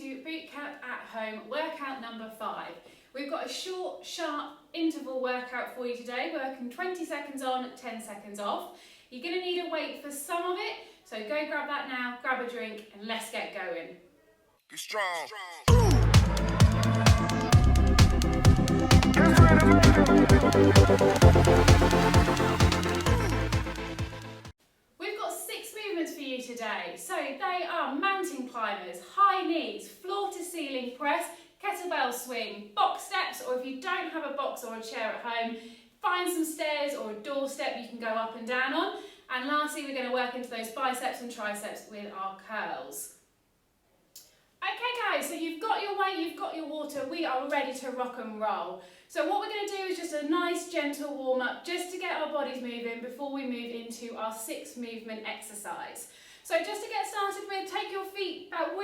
to Bootcamp at Home workout number 5. We've got a short, sharp interval workout for you today, working 20 seconds on, 10 seconds off. You're going to need a weight for some of it, so go grab that now, grab a drink, and let's get going. Be strong. We've got 6 movements for you today. So they are mountain climbers, high knees, floor to ceiling press, kettlebell swing, box steps, or if you don't have a box or a chair at home, find some stairs or a doorstep you can go up and down on. And lastly, we're going to work into those biceps and triceps with our curls. Okay guys, so you've got your weight, you've got your water, we are ready to rock and roll. So what we're going to do is just a nice gentle warm up just to get our bodies moving before we move into our 6 movement exercise. So just to get started with, take your feet about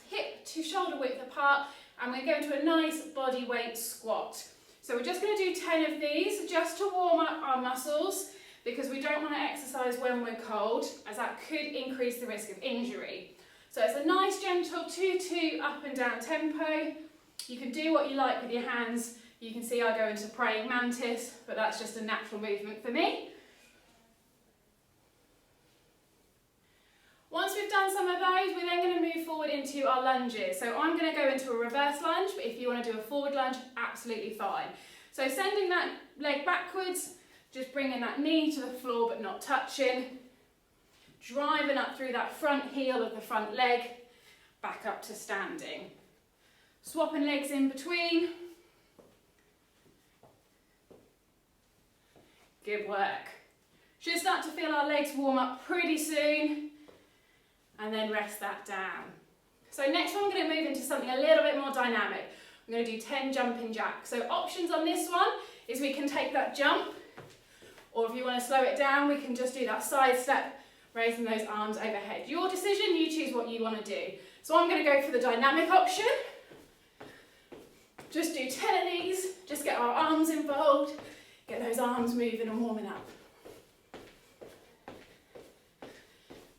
hip to shoulder width apart, and we're going to a nice body weight squat. So we're just going to do 10 of these just to warm up our muscles, because we don't want to exercise when we're cold, as that could increase the risk of injury. So it's a nice gentle 2-2 up and down tempo. You can do what you like with your hands. You can see I go into praying mantis, but that's just a natural movement for me. Once we've done some of those, we're then going to move forward into our lunges. So I'm going to go into a reverse lunge, but if you want to do a forward lunge, absolutely fine. So sending that leg backwards, just bringing that knee to the floor but not touching. Driving up through that front heel of the front leg, back up to standing. Swapping legs in between. Good work. Should start to feel our legs warm up pretty soon, and then rest that down. So next one, I'm going to move into something a little bit more dynamic. I'm going to do 10 jumping jacks. So options on this one is we can take that jump, or if you want to slow it down, we can just do that side step, raising those arms overhead. Your decision, you choose what you want to do. So I'm going to go for the dynamic option. Just do 10 of these, just get our arms involved, get those arms moving and warming up.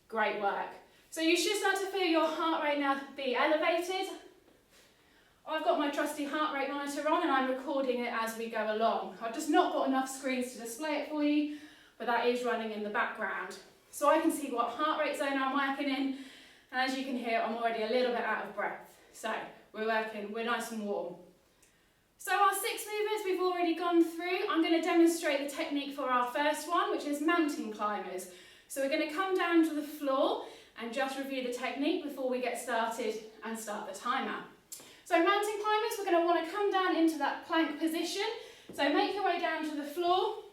Great work. So you should start to feel your heart rate now be elevated. I've got my trusty heart rate monitor on and I'm recording it as we go along. I've just not got enough screens to display it for you, but that is running in the background. So I can see what heart rate zone I'm working in, and as you can hear, I'm already a little bit out of breath. So we're nice and warm. So our 6 movements we've already gone through. I'm going to demonstrate the technique for our first one, which is mountain climbers. So we're going to come down to the floor and just review the technique before we get started and start the timer. So mountain climbers, we're going to want to come down into that plank position. So make your way down to the floor.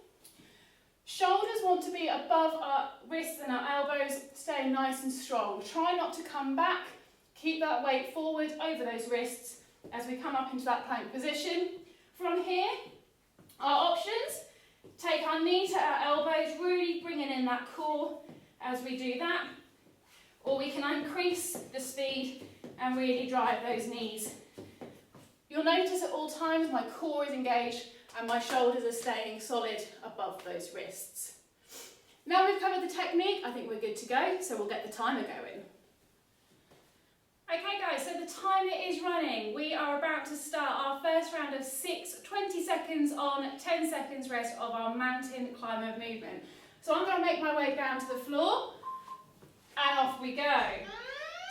Shoulders want to be above our wrists and our elbows, staying nice and strong. Try not to come back. Keep that weight forward over those wrists as we come up into that plank position. From here, our options, take our knee to our elbows, really bringing in that core as we do that. Or we can increase the speed and really drive those knees. You'll notice at all times my core is engaged and my shoulders are staying solid above those wrists. Now we've covered the technique, I think we're good to go, so we'll get the timer going. Okay guys, so the timer is running. We are about to start our first round of 6, 20 seconds on, 10 seconds rest of our mountain climber movement. So I'm going to make my way down to the floor, and off we go.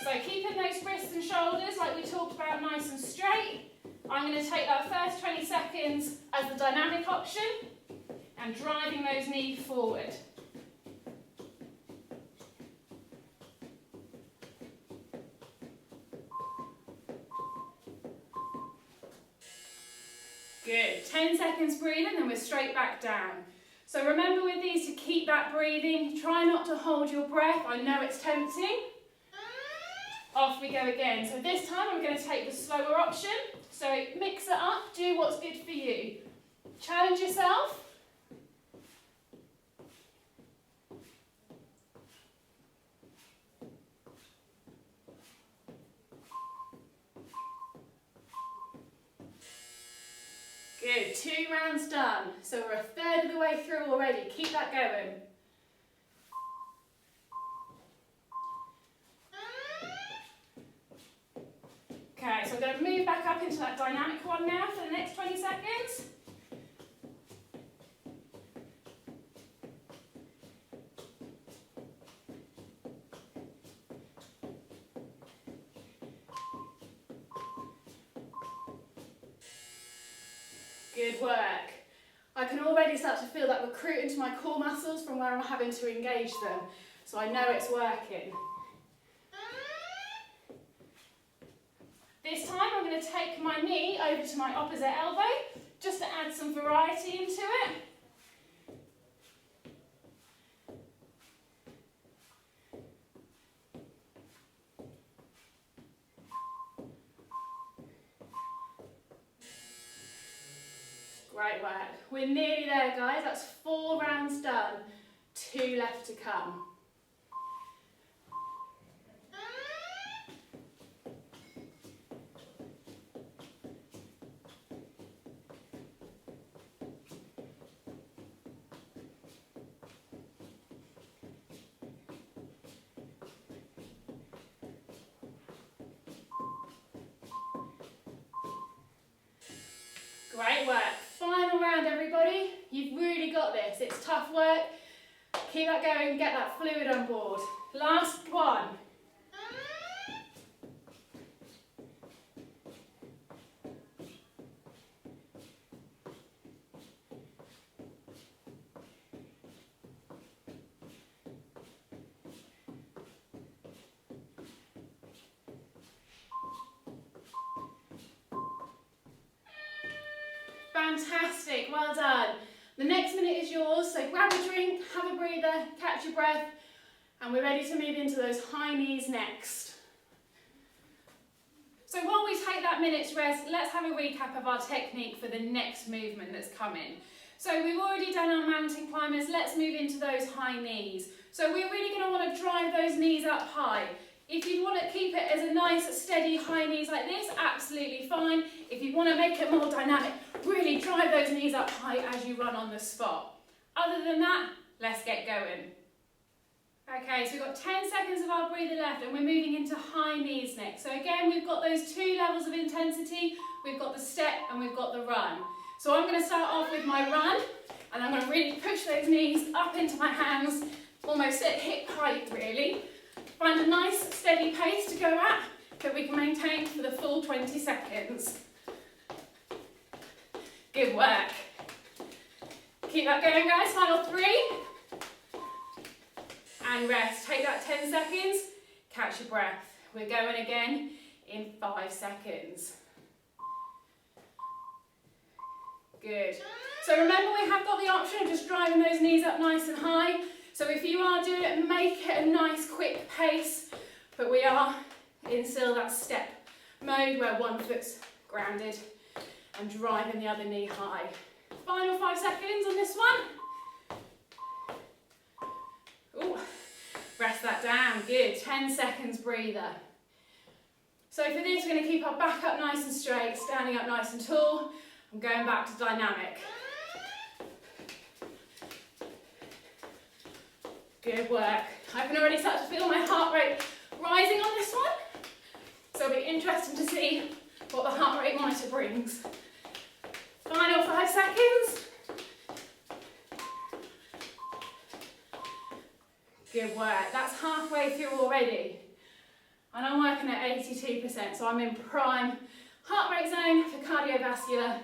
So keeping those wrists and shoulders, like we talked about, nice and straight. I'm going to take that first 20 seconds as the dynamic option and driving those knees forward. Good. 10 seconds breathing, then we're straight back down. So remember with these to keep that breathing. Try not to hold your breath. I know it's tempting. Off we go again. So this time I'm going to take the slower option. So mix it up, do what's good for you. Challenge yourself. Good, 2 rounds done. So we're a third of the way through already. Keep that going. we're going to move back up into that dynamic one now for the next 20 seconds. Good work. I can already start to feel that recruit into my core muscles from where I'm having to engage them, so I know it's working. This time I'm going to take my knee over to my opposite elbow, just to add some variety into it. Great work. We're nearly there, guys. That's 4 rounds done. 2 left to come. Great work. Final round, everybody. You've really got this. It's tough work. Keep that going, get that fluid on board. Last one. Fantastic, well done. The next minute is yours, so grab a drink, have a breather, catch your breath, and we're ready to move into those high knees next. So while we take that minute's rest, let's have a recap of our technique for the next movement that's coming. So we've already done our mountain climbers, let's move into those high knees. So we're really going to want to drive those knees up high. If you want to keep it as a nice steady high knees like this, absolutely fine. If you want to make it more dynamic, really drive those knees up high as you run on the spot. Other than that, let's get going. Okay, so we've got 10 seconds of our breather left and we're moving into high knees next. So again, we've got those 2 levels of intensity. We've got the step and we've got the run. So I'm going to start off with my run and I'm going to really push those knees up into my hands, almost at hip height really. Find a nice steady pace to go at that we can maintain for the full 20 seconds. Good work. Keep that going, guys. Final 3. And rest. Take that 10 seconds. Catch your breath. We're going again in 5 seconds. Good. So remember, we have got the option of just driving those knees up nice and high. So if you are doing it, make it a nice quick pace, but we are in still that step mode where one foot's grounded and driving the other knee high. Final 5 seconds on this one. Ooh, rest that down, good, 10 seconds breather. So for this, we're going to keep our back up nice and straight, standing up nice and tall, and going back to dynamic. Good work. I can already start to feel my heart rate rising on this one. So it'll be interesting to see what the heart rate monitor brings. Final 5 seconds. Good work. That's halfway through already. And I'm working at 82%, so I'm in prime heart rate zone for cardiovascular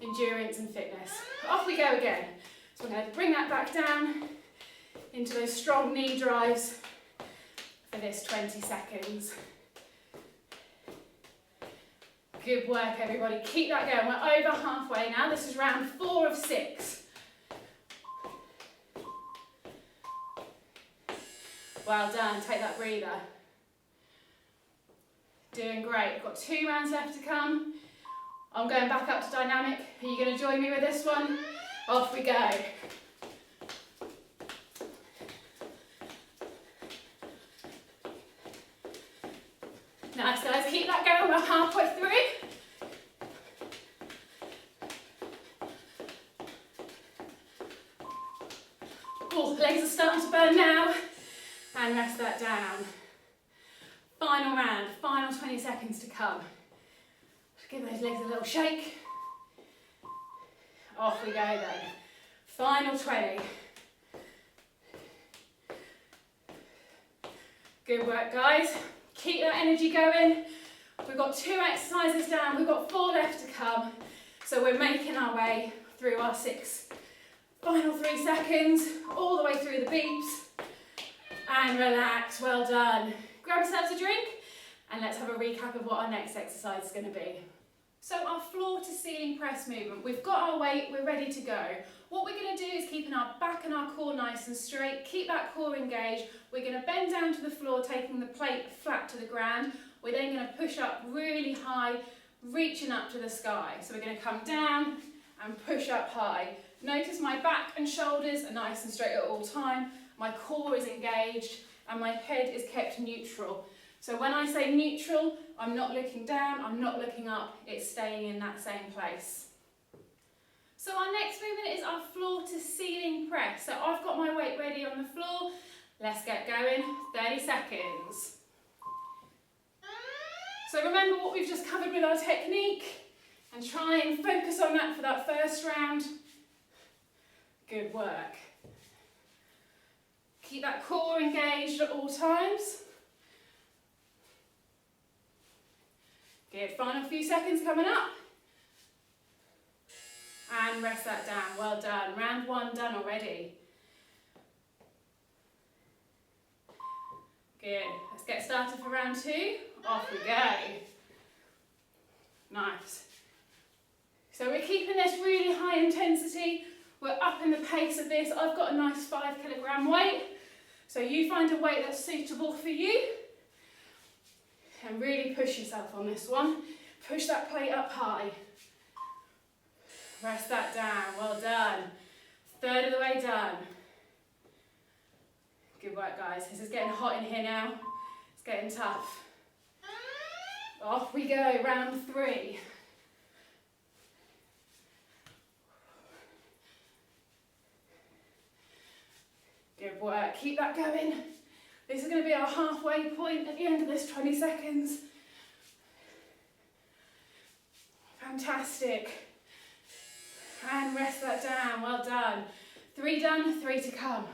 endurance and fitness. Off we go again. So we're going to bring that back down into those strong knee drives for this 20 seconds. Good work, everybody. Keep that going. We're over halfway now. This is round 4 of 6. Well done. Take that breather. Doing great. We've got 2 rounds left to come. I'm going back up to dynamic. Are you going to join me with this one? Off we go. Nice, guys. Keep that going. We're halfway through. Oh, legs are starting to burn now. And rest that down. Final round. Final 20 seconds to come. Give those legs a little shake. Off we go then. Final 20. Good work, guys. Keep that energy going. We've got 2 exercises down. We've got 4 left to come. So we're making our way through our 6 final 3 seconds, all the way through the beeps. And relax, well done. Grab yourselves a drink and let's have a recap of what our next exercise is going to be. So our floor to ceiling press movement, we've got our weight, we're ready to go. What we're going to do is keeping our back and our core nice and straight, keep that core engaged. We're going to bend down to the floor, taking the plate flat to the ground. We're then going to push up really high, reaching up to the sky. So we're going to come down and push up high. Notice my back and shoulders are nice and straight at all time. My core is engaged and my head is kept neutral. So when I say neutral, I'm not looking down, I'm not looking up, it's staying in that same place. So our next movement is our floor to ceiling press. So I've got my weight ready on the floor. Let's get going, 30 seconds. So remember what we've just covered with our technique and try and focus on that for that first round. Good work. Keep that core engaged at all times. Good, final few seconds coming up. And rest that down, well done. Round 1 done already. Good, let's get started for round 2. Off we go. Nice. So we're keeping this really high intensity. We're upping the pace of this. I've got a nice 5 kilogram weight. So you find a weight that's suitable for you. And really push yourself on this one. Push that plate up high. Rest that down, well done. 1/3 of the way done. Good work, guys. This is getting hot in here now. It's getting tough. Off we go, round 3. Good work, keep that going. This is going to be our halfway point at the end of this 20 seconds. Fantastic. And rest that down, well done. 3 done, 3 to come.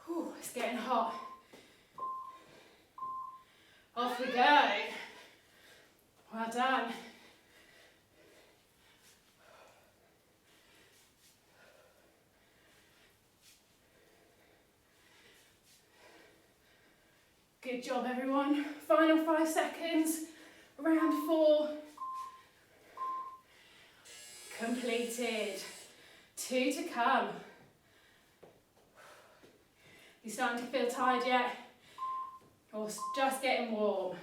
Whew, it's getting hot. Off we go. Well done. Good job, everyone. Final 5 seconds. Round 4. Completed. 2 to come. You starting to feel tired yet? Or just getting warm?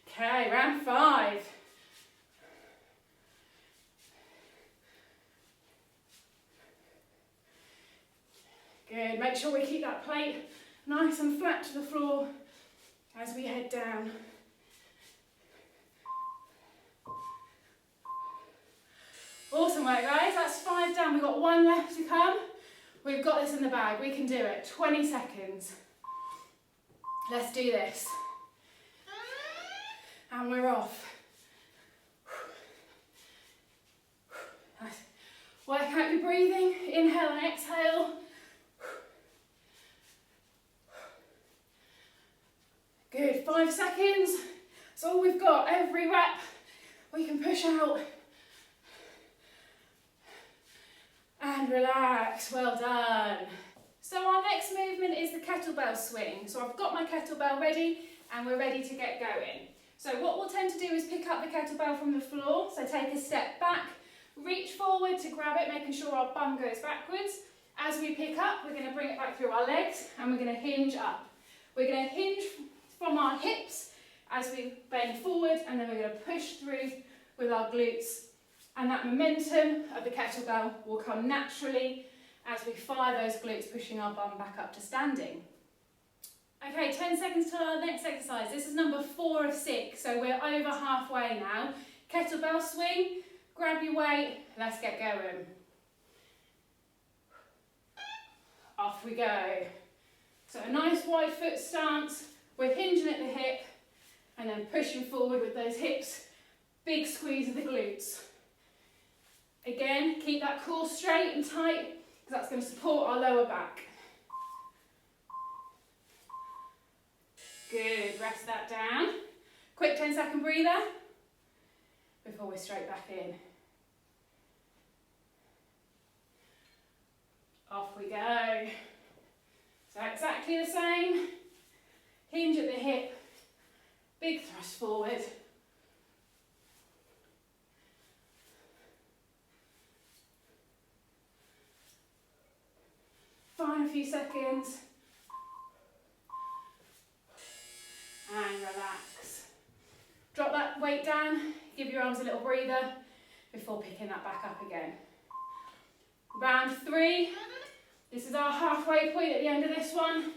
Okay, round 5. Good, make sure we keep that plate nice and flat to the floor as we head down. Awesome work, guys. That's 5 down. We've got 1 left to come. We've got this in the bag. We can do it. 20 seconds. Let's do this. And we're off. Nice. Work out your breathing. Inhale and exhale. Good. 5 seconds. That's all we've got. Every rep we can push out. And relax. Well done. So our next movement is the kettlebell swing. So I've got my kettlebell ready and we're ready to get going. So what we'll tend to do is pick up the kettlebell from the floor. So take a step back, reach forward to grab it, making sure our bum goes backwards. As we pick up, we're going to bring it back through our legs and we're going to hinge up. We're going to hinge from our hips as we bend forward, and then we're going to push through with our glutes. And that momentum of the kettlebell will come naturally as we fire those glutes, pushing our bum back up to standing. Okay, 10 seconds till our next exercise. This is number 4 of 6, so we're over halfway now. Kettlebell swing, grab your weight, let's get going. Off we go. So a nice wide foot stance, we're hinging at the hip and then pushing forward with those hips Big squeeze of the glutes. Again, keep that core straight and tight because that's going to support our lower back. Good, rest that down. Quick 10-second breather before we're straight back in. Off we go. So exactly the same. Hinge at the hip, big thrust forward. Final few seconds. And relax. Drop that weight down, give your arms a little breather before picking that back up again. Round 3. This is our halfway point at the end of this one.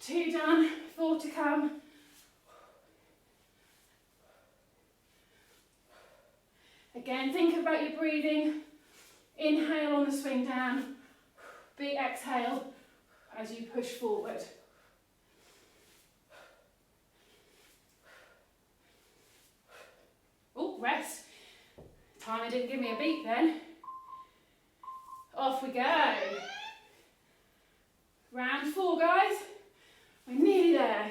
2 done, 4 to come. Again, think about your breathing. Inhale on the swing down. Big exhale as you push forward. Oh, rest. Timer didn't give me a beat then. Off we go. Round 4, guys. We're nearly there.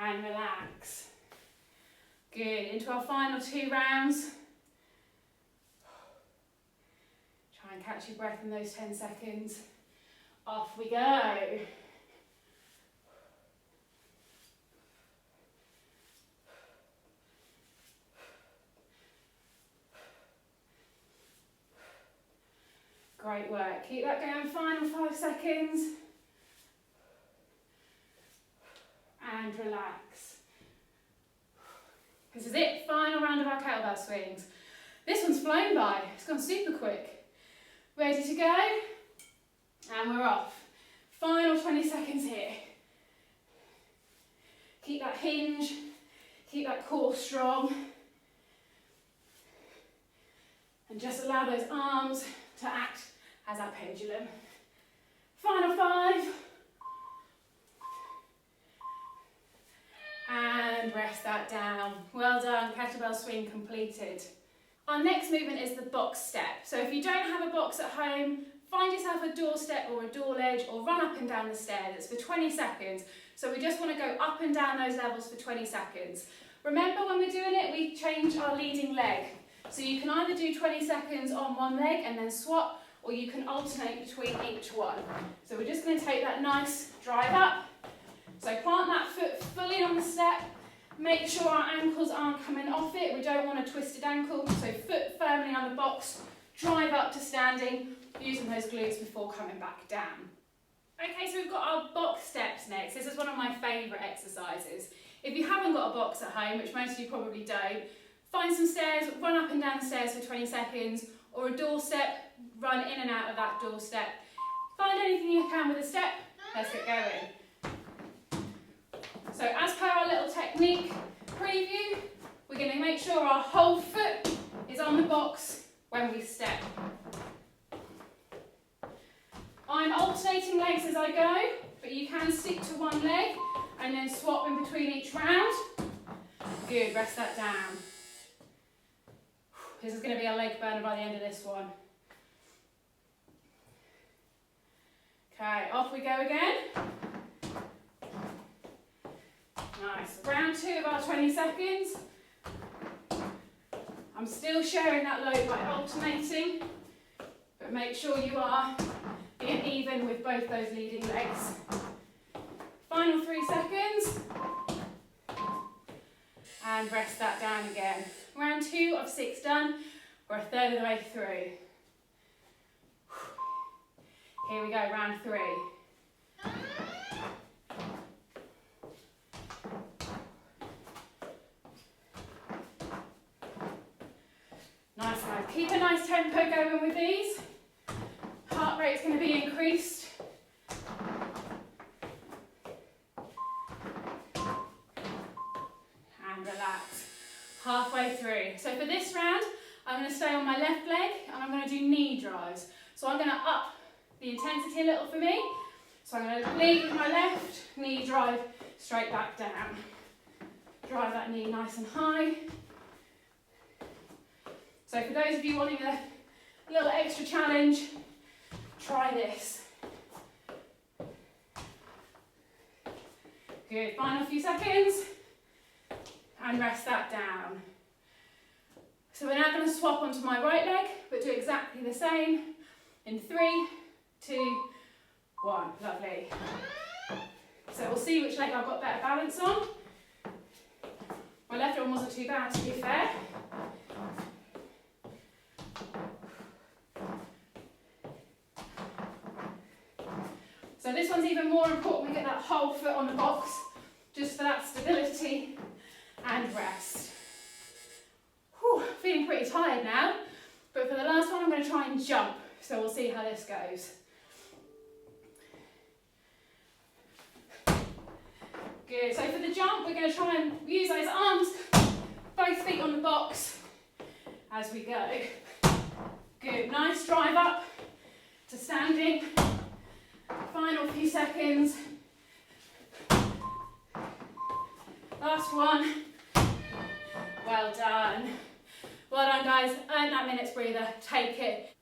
And relax. Good, into our final 2 rounds. Try and catch your breath in those 10 seconds. Off we go. Great work. Keep that going. Final 5 seconds. And relax. This is it. Final round of our kettlebell swings. This one's flown by. It's gone super quick. Ready to go? And we're off. Final 20 seconds here. Keep that hinge. Keep that core strong. And just allow those arms to act as that pendulum. Final 5. And rest that down. Well done, kettlebell swing completed. Our next movement is the box step. So if you don't have a box at home, find yourself a doorstep or a door ledge or run up and down the stairs. It's for 20 seconds. So we just want to go up and down those levels for 20 seconds. Remember when we're doing it, we change our leading leg. So you can either do 20 seconds on one leg and then swap, or you can alternate between each one. So we're just going to take that nice drive up. So plant that foot fully on the step. Make sure our ankles aren't coming off it. We don't want a twisted ankle. So foot firmly on the box, drive up to standing, using those glutes before coming back down. Okay, so we've got our box steps next. This is one of my favourite exercises. If you haven't got a box at home, which most of you probably don't, find some stairs, run up and down the stairs for 20 seconds, or a doorstep, run in and out of that doorstep. Find anything you can with a step, let's get going. So as per our little technique preview, we're going to make sure our whole foot is on the box when we step. I'm alternating legs as I go, but you can stick to one leg and then swap in between each round. Good, rest that down. This is going to be a leg burner by the end of this one. Okay, off we go again. Nice. Round 2 of our 20 seconds. I'm still sharing that load by alternating, but make sure you are being even with both those leading legs. Final 3 seconds. And rest that down again. Round 2 of 6 done. We're a third of the way through. Here we go, round 3. Nice, guys. Keep a nice tempo going with these. Heart rate's going to be increased. And relax. halfway through. So for this round, I'm going to stay on my left leg and I'm going to do knee drives. So I'm going to up the intensity a little for me. So I'm going to lead with my left, knee drive, straight back down. Drive that knee nice and high. So for those of you wanting a little extra challenge, try this. Good, final few seconds. And rest that down. So we're now going to swap onto my right leg, but do exactly the same in 3, 2, 1. Lovely. So we'll see which leg I've got better balance on. My left one wasn't too bad, to be fair. So this one's even more important. We get that whole foot on the box, just for that stability and rest. Whew, feeling pretty tired now, but for the last one I'm going to try and jump, so we'll see how this goes. Good, so for the jump we're going to try and use those arms, both feet on the box as we go. Good, nice drive up to standing. Final few seconds. Last one. Well done. Well done, guys. Earn that minute's breather. Take it.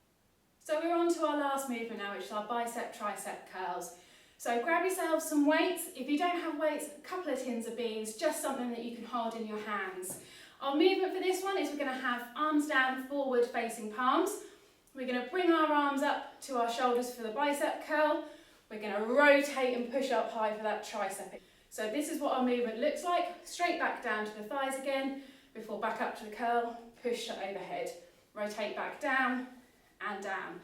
So we're on to our last movement now, which is our bicep tricep curls. So grab yourself some weights. If you don't have weights, a couple of tins of beans, just something that you can hold in your hands. Our movement for this one is we're going to have arms down, forward facing palms. We're going to bring our arms up to our shoulders for the bicep curl. We're going to rotate and push up high for that tricep. So this is what our movement looks like. Straight back down to the thighs again, before back up to the curl, push to overhead. Rotate back down and down.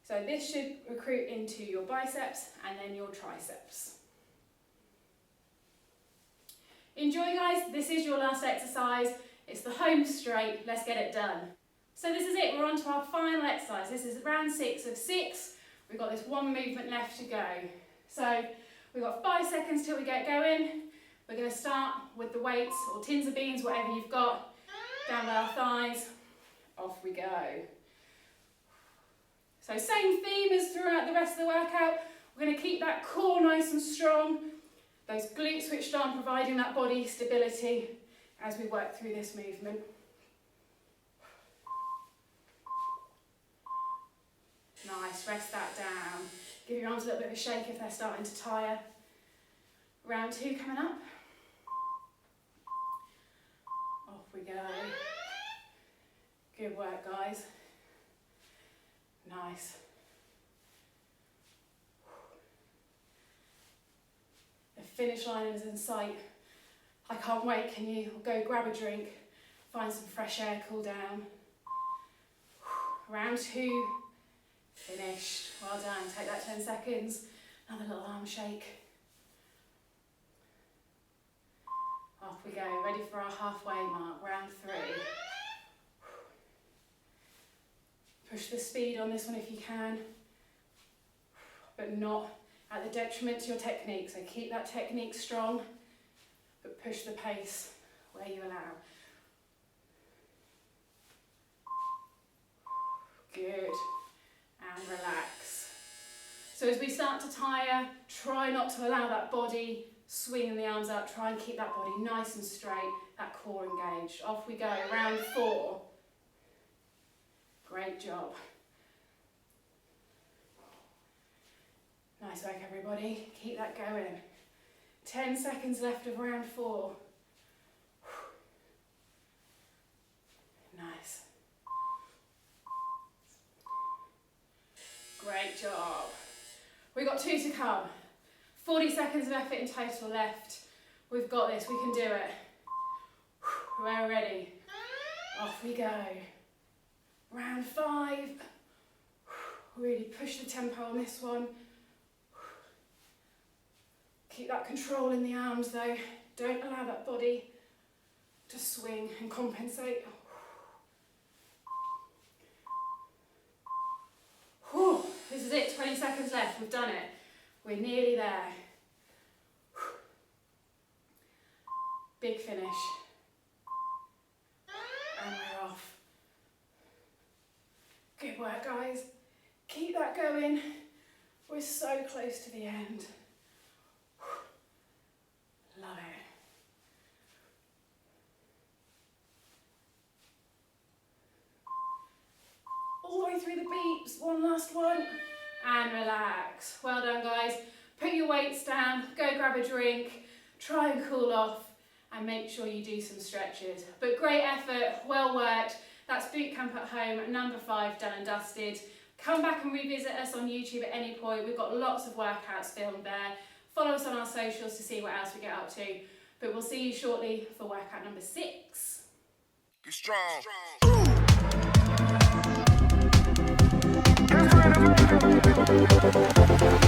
So this should recruit into your biceps and then your triceps. Enjoy, guys. This is your last exercise. It's the home straight. Let's get it done. So this is it. We're on to our final exercise. This is round 6 of 6. We've got this one movement left to go. So we've got 5 seconds till we get going. We're going to start with the weights or tins of beans, whatever you've got, down by our thighs. Off we go. So same theme as throughout the rest of the workout. We're going to keep that core nice and strong. Those glutes switched on, providing that body stability as we work through this movement. Nice, rest that down. Give your arms a little bit of a shake if they're starting to tire. Round 2 coming up. Off we go. Good work, guys. Nice. The finish line is in sight. I can't wait, can you? Go grab a drink, find some fresh air, cool down. Round 2. Finished. Well done. Take that 10 seconds. Another little arm shake. Off we go. Ready for our halfway mark. Round 3. Push the speed on this one if you can, but not at the detriment to your technique. So keep that technique strong, but push the pace where you allow. Good. And relax. So as we start to tire, try not to allow that body swinging the arms out. Try and keep that body nice and straight, that core engaged. Off we go, round 4. Great job. Nice work, everybody. Keep that going. 10 seconds left of round 4. Nice. Great job. We've got 2 to come. 40 seconds of effort in total left. We've got this, we can do it. We're ready. Off we go. Round 5. Really push the tempo on this one. Keep that control in the arms though. Don't allow that body to swing and compensate. Whew. This is it, 20 seconds left, we've done it. We're nearly there. Big finish. Good work, guys. Keep that going. We're so close to the end. Love it. All the way through the beeps. One last one. And relax. Well done, guys. Put your weights down, go grab a drink, try and cool off, and make sure you do some stretches. But great effort, well worked. That's Bootcamp at Home, number 5, done and dusted. Come back and revisit us on YouTube at any point. We've got lots of workouts filmed there. Follow us on our socials to see what else we get up to. But we'll see you shortly for workout number 6. Be strong. Be strong.